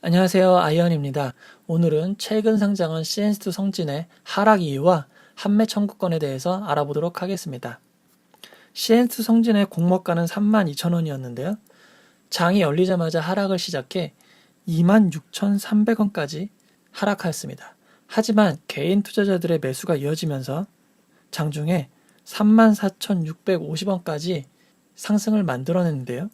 안녕하세요. 아이언입니다. 오늘은 최근 상장한 CNC2 성진의 하락 이유와 환매 청구권에 대해서 알아보도록 하겠습니다. CNC2 성진의 공모가는 32,000원이었는데요. 장이 열리자마자 하락을 시작해 26,300원까지 하락하였습니다. 하지만 개인 투자자들의 매수가 이어지면서 장중에 34,650원까지 상승을 만들어냈는데요.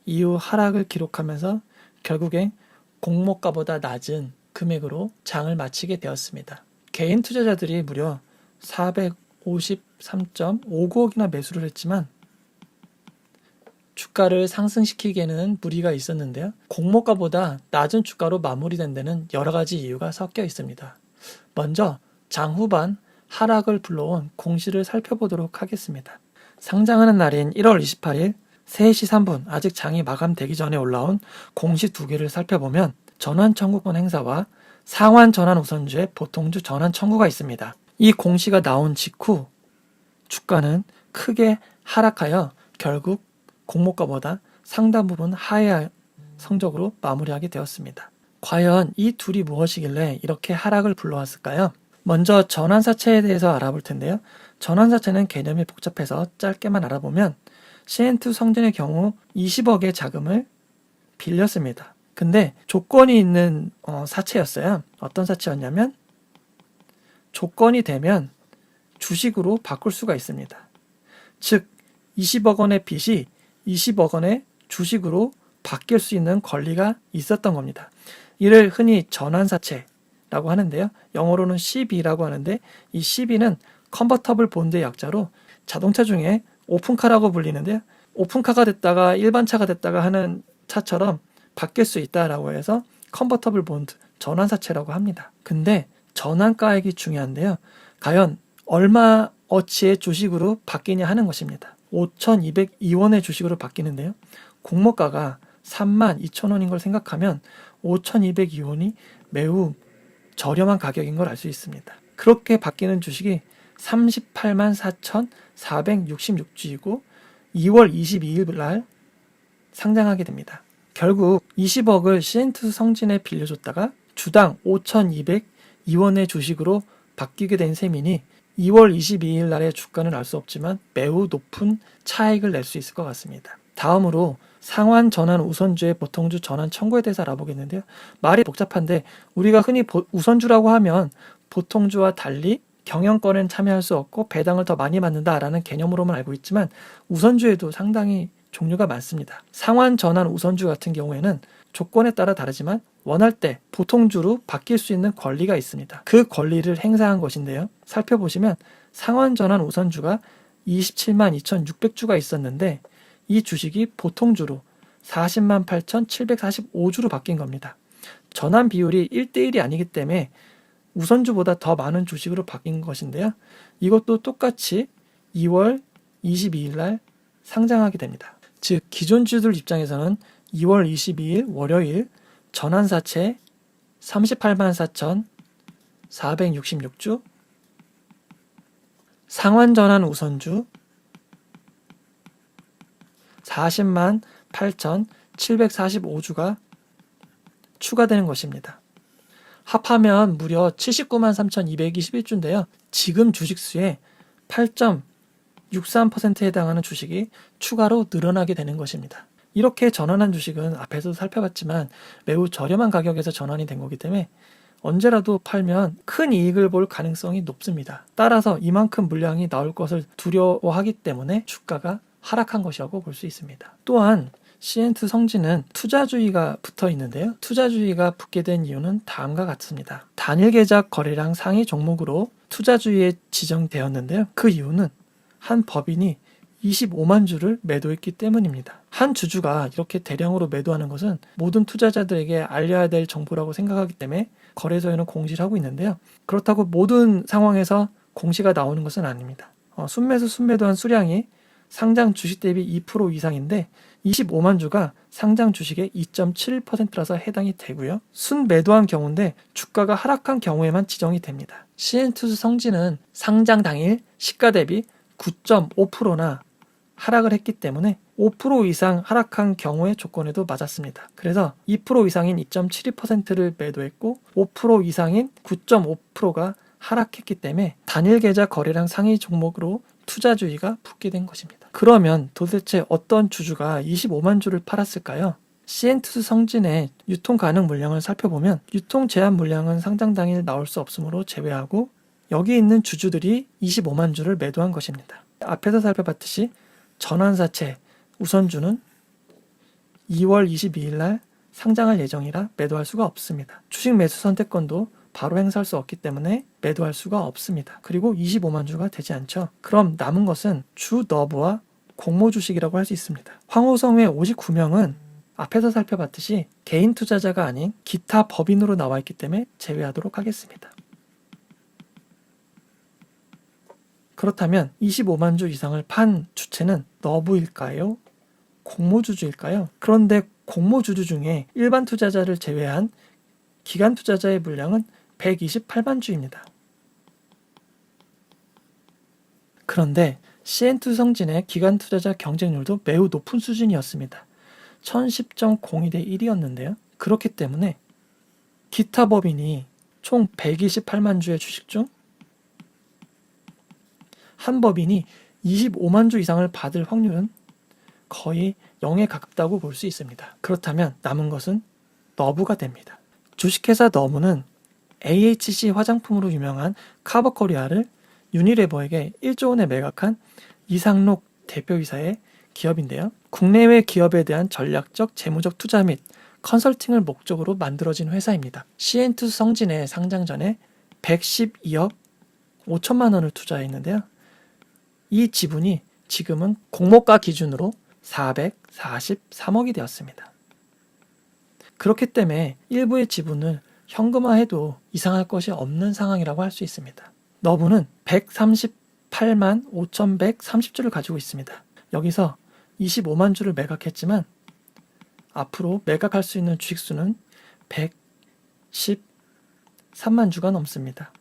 이후 하락을 기록하면서 결국엔 공모가보다 낮은 금액으로 장을 마치게 되었습니다. 개인 투자자들이 무려 453.59억이나 매수를 했지만 주가를 상승시키기에는 무리가 있었는데요. 공모가보다 낮은 주가로 마무리된 데는 여러 가지 이유가 섞여 있습니다. 먼저 장 후반 하락을 불러온 공시를 살펴보도록 하겠습니다. 상장하는 날인 1월 28일 3시 3분 아직 장이 마감되기 전에 올라온 공시 2개를 살펴보면 전환 청구권 행사와 상환 전환 우선주의 보통주 전환 청구가 있습니다. 이 공시가 나온 직후 주가는 크게 하락하여 결국 공모가보다 상당 부분 하회한 성적으로 마무리하게 되었습니다. 과연 이 둘이 무엇이길래 이렇게 하락을 불러왔을까요? 먼저 전환사채에 대해서 알아볼 텐데요. 전환사채는 개념이 복잡해서 짧게만 알아보면 CN2 성진의 경우 20억의 자금을 빌렸습니다. 근데 조건이 있는 사채였어요. 어떤 사채였냐면 조건이 되면 주식으로 바꿀 수가 있습니다. 즉 20억 원의 빚이 20억 원의 주식으로 바뀔 수 있는 권리가 있었던 겁니다. 이를 흔히 전환사채라고 하는데요. 영어로는 CB라고 하는데 이 CB는 컨버터블 본드의 약자로 자동차 중에 오픈카라고 불리는데요. 오픈카가 됐다가 일반차가 됐다가 하는 차처럼 바뀔 수 있다라고 해서 컨버터블 본드, 전환사채라고 합니다. 근데 전환가액이 중요한데요. 과연 얼마 어치의 주식으로 바뀌냐 하는 것입니다. 5,202원의 주식으로 바뀌는데요. 공모가가 32,000원인 걸 생각하면 5,202원이 매우 저렴한 가격인 걸 알 수 있습니다. 그렇게 바뀌는 주식이 384,466주이고 2월 22일 날 상장하게 됩니다. 결국 20억을 CN2 성진에 빌려줬다가 주당 5,202원의 주식으로 바뀌게 된 셈이니 2월 22일 날의 주가는 알 수 없지만 매우 높은 차익을 낼 수 있을 것 같습니다. 다음으로 상환 전환 우선주의 보통주 전환 청구에 대해서 알아보겠는데요. 말이 복잡한데 우리가 흔히 우선주라고 하면 보통주와 달리 경영권엔 참여할 수 없고 배당을 더 많이 받는다라는 개념으로만 알고 있지만 우선주에도 상당히 종류가 많습니다. 상환 전환 우선주 같은 경우에는 조건에 따라 다르지만 원할 때 보통주로 바뀔 수 있는 권리가 있습니다. 그 권리를 행사한 것인데요. 살펴보시면 상환 전환 우선주가 27만 2,600주가 있었는데 이 주식이 보통주로 40만 8,745주로 바뀐 겁니다. 전환 비율이 1대1이 아니기 때문에 우선주보다 더 많은 주식으로 바뀐 것인데요. 이것도 똑같이 2월 22일 날 상장하게 됩니다. 즉 기존주들 입장에서는 2월 22일 월요일 전환사채 38만 4,466주, 상환전환 우선주 40만 8,745주가 추가되는 것입니다. 합하면 무려 79만 3,221주인데요. 지금 주식수의 8.63%에 해당하는 주식이 추가로 늘어나게 되는 것입니다. 이렇게 전환한 주식은 앞에서도 살펴봤지만 매우 저렴한 가격에서 전환이 된 거기 때문에 언제라도 팔면 큰 이익을 볼 가능성이 높습니다. 따라서 이만큼 물량이 나올 것을 두려워하기 때문에 주가가 하락한 것이라고 볼 수 있습니다. 또한 CN2 성진은 투자주의가 붙어 있는데요. 투자주의가 붙게 된 이유는 다음과 같습니다. 단일 계좌 거래량 상위 종목으로 투자주의에 지정되었는데요. 그 이유는 한 법인이 25만 주를 매도했기 때문입니다. 한 주주가 이렇게 대량으로 매도하는 것은 모든 투자자들에게 알려야 될 정보라고 생각하기 때문에 거래소에는 공시를 하고 있는데요. 그렇다고 모든 상황에서 공시가 나오는 것은 아닙니다. 순매수 순매도한 수량이 상장 주식 대비 2% 이상인데 25만 주가 상장 주식의 2.7%라서 해당이 되고요. 순매도한 경우인데 주가가 하락한 경우에만 지정이 됩니다. CN2 성진은 상장 당일 시가 대비 9.5%나 하락을 했기 때문에 5% 이상 하락한 경우의 조건에도 맞았습니다. 그래서 2% 이상인 2.72%를 매도했고 5% 이상인 9.5%가 하락했기 때문에 단일 계좌 거래량 상위 종목으로 투자주의가 붙게 된 것입니다. 그러면 도대체 어떤 주주가 25만 주를 팔았을까요? CN투스 성진의 유통 가능 물량을 살펴보면 유통 제한 물량은 상장 당일 나올 수 없으므로 제외하고 여기 있는 주주들이 25만 주를 매도한 것입니다. 앞에서 살펴봤듯이 전환사채 우선주는 2월 22일 날 상장할 예정이라 매도할 수가 없습니다. 주식 매수 선택권도 바로 행사할 수 없기 때문에 매도할 수가 없습니다. 그리고 25만 주가 되지 않죠. 그럼 남은 것은 주 너브와 공모 주식이라고 할 수 있습니다. 황호성의 59명은 앞에서 살펴봤듯이 개인 투자자가 아닌 기타 법인으로 나와 있기 때문에 제외하도록 하겠습니다. 그렇다면 25만 주 이상을 판 주체는 너브일까요? 공모주주일까요? 그런데 공모주주 중에 일반 투자자를 제외한 기관 투자자의 물량은 128만 주입니다. 그런데 CN투 성진의 기관 투자자 경쟁률도 매우 높은 수준이었습니다. 1010.02대 1이었는데요. 그렇기 때문에 기타 법인이 총 128만 주의 주식 중 한 법인이 25만 주 이상을 받을 확률은 거의 0에 가깝다고 볼 수 있습니다. 그렇다면 남은 것은 너브가 됩니다. 주식회사 너브는 AHC 화장품으로 유명한 카버코리아를 유니레버에게 1조 원에 매각한 이상록 대표이사의 기업인데요. 국내외 기업에 대한 전략적 재무적 투자 및 컨설팅을 목적으로 만들어진 회사입니다. CN투 성진의 상장 전에 112억 5천만 원을 투자했는데요. 이 지분이 지금은 공모가 기준으로 443억이 되었습니다. 그렇기 때문에 일부의 지분을 현금화해도 이상할 것이 없는 상황이라고 할 수 있습니다. 너브는 138만 5,130주를 가지고 있습니다. 여기서 25만 주를 매각했지만 앞으로 매각할 수 있는 주식수는 113만 주가 넘습니다.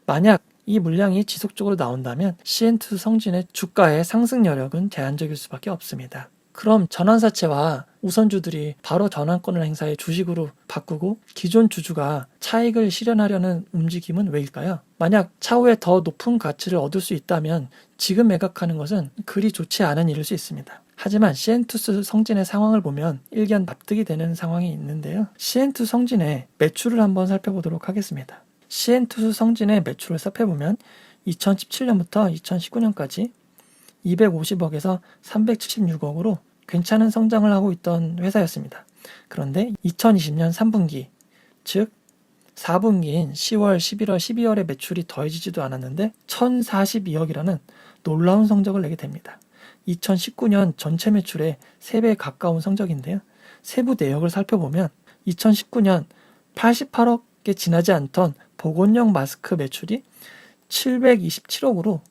만약 이 물량이 지속적으로 나온다면 CN투 성진의 주가의 상승 여력은 제한적일 수밖에 없습니다. 그럼 전환사채와 우선주들이 바로 전환권을 행사해 주식으로 바꾸고 기존 주주가 차익을 실현하려는 움직임은 왜일까요? 만약 차후에 더 높은 가치를 얻을 수 있다면 지금 매각하는 것은 그리 좋지 않은 일일 수 있습니다. 하지만 CN투스 성진의 상황을 보면 일견 납득이 되는 상황이 있는데요. CN투 성진의 매출을 한번 살펴보도록 하겠습니다. CN투스 성진의 매출을 살펴보면 2017년부터 2019년까지 250억에서 376억으로 괜찮은 성장을 하고 있던 회사였습니다. 그런데 2020년 3분기, 즉 4분기인 10월, 11월, 12월의 매출이 더해지지도 않았는데 1042억이라는 놀라운 성적을 내게 됩니다. 2019년 전체 매출의 3배에 가까운 성적인데요. 세부 내역을 살펴보면 2019년 88억에 지나지 않던 보건용 마스크 매출이 727억으로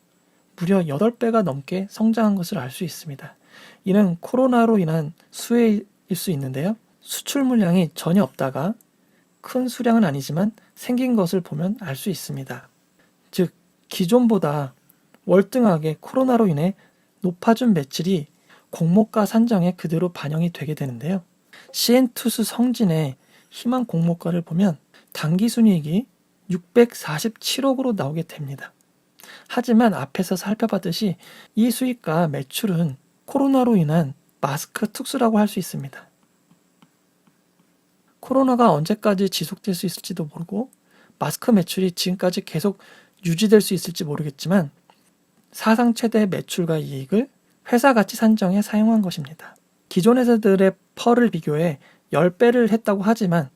무려 8배가 넘게 성장한 것을 알 수 있습니다. 이는 코로나로 인한 수혜일 수 있는데요. 수출 물량이 전혀 없다가 큰 수량은 아니지만 생긴 것을 보면 알 수 있습니다. 즉 기존보다 월등하게 코로나로 인해 높아진 매출이 공모가 산정에 그대로 반영이 되게 되는데요. CN투스 성진의 희망 공모가를 보면 당기순이익이 647억으로 나오게 됩니다. 하지만 앞에서 살펴봤듯이 이 수익과 매출은 코로나로 인한 마스크 특수라고 할 수 있습니다. 코로나가 언제까지 지속될 수 있을지도 모르고 마스크 매출이 지금까지 계속 유지될 수 있을지 모르겠지만 사상 최대 매출과 이익을 회사 가치 산정에 사용한 것입니다. 기존 회사들의 펄을 비교해 10배를 했다고 하지만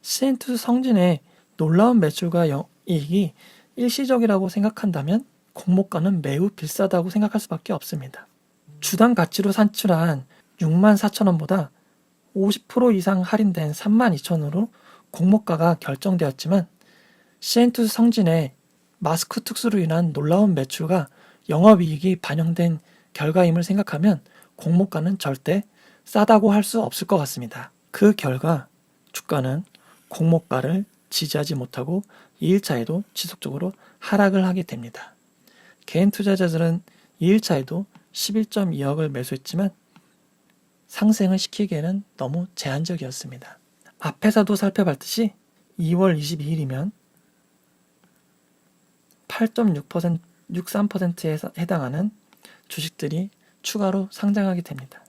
CN투스 성진의 놀라운 매출과 이익이 일시적이라고 생각한다면 공모가는 매우 비싸다고 생각할 수밖에 없습니다. 주당 가치로 산출한 64,000원보다 50% 이상 할인된 32,000원으로 공모가가 결정되었지만 CN투스 성진의 마스크 특수로 인한 놀라운 매출과 영업이익이 반영된 결과임을 생각하면 공모가는 절대 싸다고 할 수 없을 것 같습니다. 그 결과 주가는 공모가를 지지하지 못하고 2일차에도 지속적으로 하락을 하게 됩니다. 개인 투자자들은 2일차에도 11.2억을 매수했지만 상승을 시키기에는 너무 제한적이었습니다. 앞에서도 살펴봤듯이 2월 22일이면 8.63%에 해당하는 주식들이 추가로 상장하게 됩니다.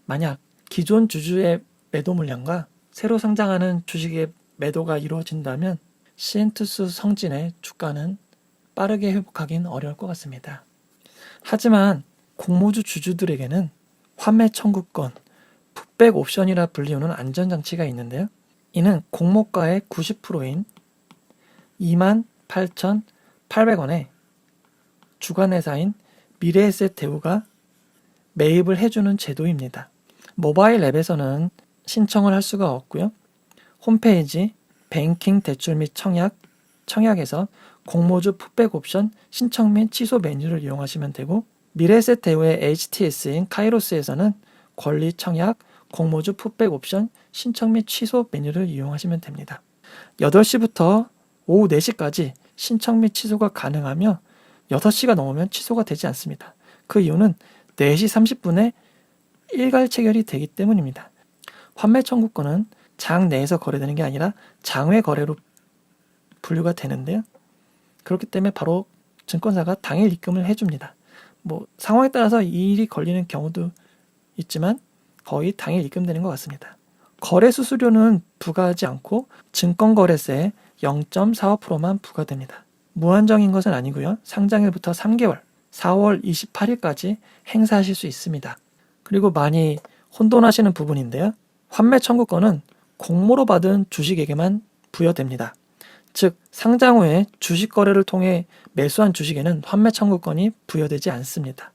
만약 기존 주주의 매도 물량과 새로 상장하는 주식의 매도가 이루어진다면 시엔투스 성진의 주가는 빠르게 회복하긴 어려울 것 같습니다. 하지만 공모주 주주들에게는 환매 청구권, 풋백 옵션이라 불리우는 안전장치가 있는데요. 이는 공모가의 90%인 28,800원에 주간회사인 미래에셋 대우가 매입을 해주는 제도입니다. 모바일 앱에서는 신청을 할 수가 없고요. 홈페이지 뱅킹 대출 및 청약에서 공모주 풋백 옵션 신청 및 취소 메뉴를 이용하시면 되고, 미래에셋 대우의 HTS인 카이로스에서는 권리 청약, 공모주 풋백 옵션 신청 및 취소 메뉴를 이용하시면 됩니다. 8시부터 오후 4시까지 신청 및 취소가 가능하며 6시가 넘으면 취소가 되지 않습니다. 그 이유는 4시 30분에 일괄 체결이 되기 때문입니다. 환매 청구권은 장 내에서 거래되는 게 아니라 장외 거래로 분류가 되는데요. 그렇기 때문에 바로 증권사가 당일 입금을 해줍니다. 상황에 따라서 이 일이 걸리는 경우도 있지만 거의 당일 입금되는 것 같습니다. 거래 수수료는 부과하지 않고 증권거래세 0.45%만 부과됩니다. 무한정인 것은 아니고요. 상장일부터 3개월, 4월 28일까지 행사하실 수 있습니다. 그리고 많이 혼돈하시는 부분인데요. 환매 청구권은 공모로 받은 주식에게만 부여됩니다. 즉, 상장 후에 주식 거래를 통해 매수한 주식에는 환매 청구권이 부여되지 않습니다.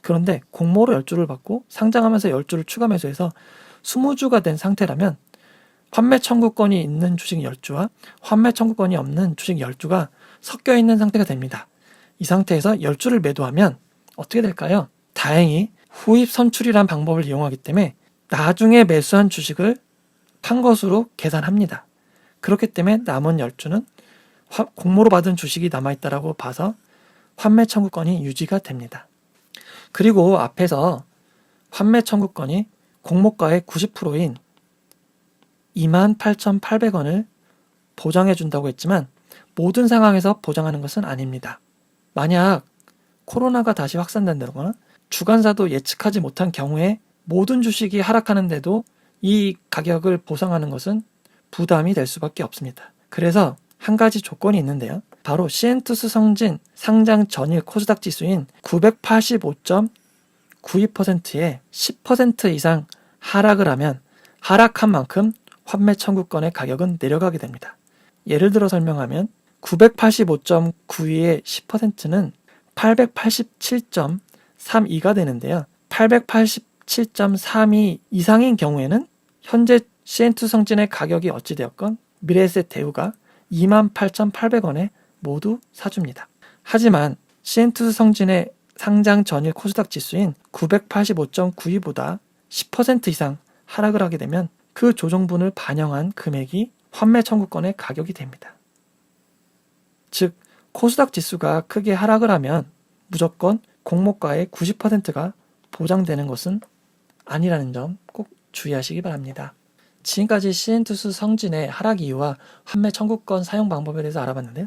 그런데 공모로 10주를 받고 상장하면서 10주를 추가 매수해서 20주가 된 상태라면 환매 청구권이 있는 주식 10주와 환매 청구권이 없는 주식 10주가 섞여 있는 상태가 됩니다. 이 상태에서 10주를 매도하면 어떻게 될까요? 다행히 후입 선출이란 방법을 이용하기 때문에 나중에 매수한 주식을 판 것으로 계산합니다. 그렇기 때문에 남은 10주는 공모로 받은 주식이 남아있다라고 봐서 환매 청구권이 유지가 됩니다. 그리고 앞에서 환매 청구권이 공모가의 90%인 28,800원을 보장해 준다고 했지만 모든 상황에서 보장하는 것은 아닙니다. 만약 코로나가 다시 확산된다거나 주간사도 예측하지 못한 경우에 모든 주식이 하락하는데도 이 가격을 보상하는 것은 부담이 될 수밖에 없습니다. 그래서 한 가지 조건이 있는데요. 바로 시엔투스 성진 상장 전일 코스닥 지수인 985.92%에 10% 이상 하락을 하면 하락한 만큼 환매 청구권의 가격은 내려가게 됩니다. 예를 들어 설명하면 985.92의 10%는 887.32가 되는데요. 887.32 이상인 경우에는 현재 시엔투스 성진의 가격이 어찌되었건 미래에셋 대우가 28,800원에 모두 사줍니다. 하지만 시엔투스 성진의 상장 전일 코스닥 지수인 985.92보다 10% 이상 하락을 하게 되면 그 조정분을 반영한 금액이 환매 청구권의 가격이 됩니다. 즉, 코스닥 지수가 크게 하락을 하면 무조건 공모가의 90%가 보장되는 것은 아니라는 점 꼭 주의하시기 바랍니다. 지금까지 시엔투스 성진의 하락 이유와 환매 청구권 사용 방법에 대해서 알아봤는데요.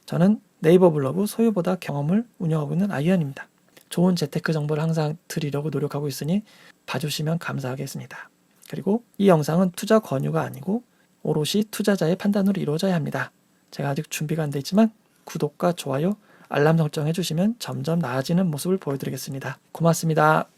저는 네이버 블로그 소유보다 경험을 운영하고 있는 아이언입니다. 좋은 재테크 정보를 항상 드리려고 노력하고 있으니 봐주시면 감사하겠습니다. 그리고 이 영상은 투자 권유가 아니고 오롯이 투자자의 판단으로 이루어져야 합니다. 제가 아직 준비가 안 돼 있지만 구독과 좋아요, 알람 설정해 주시면 점점 나아지는 모습을 보여드리겠습니다. 고맙습니다.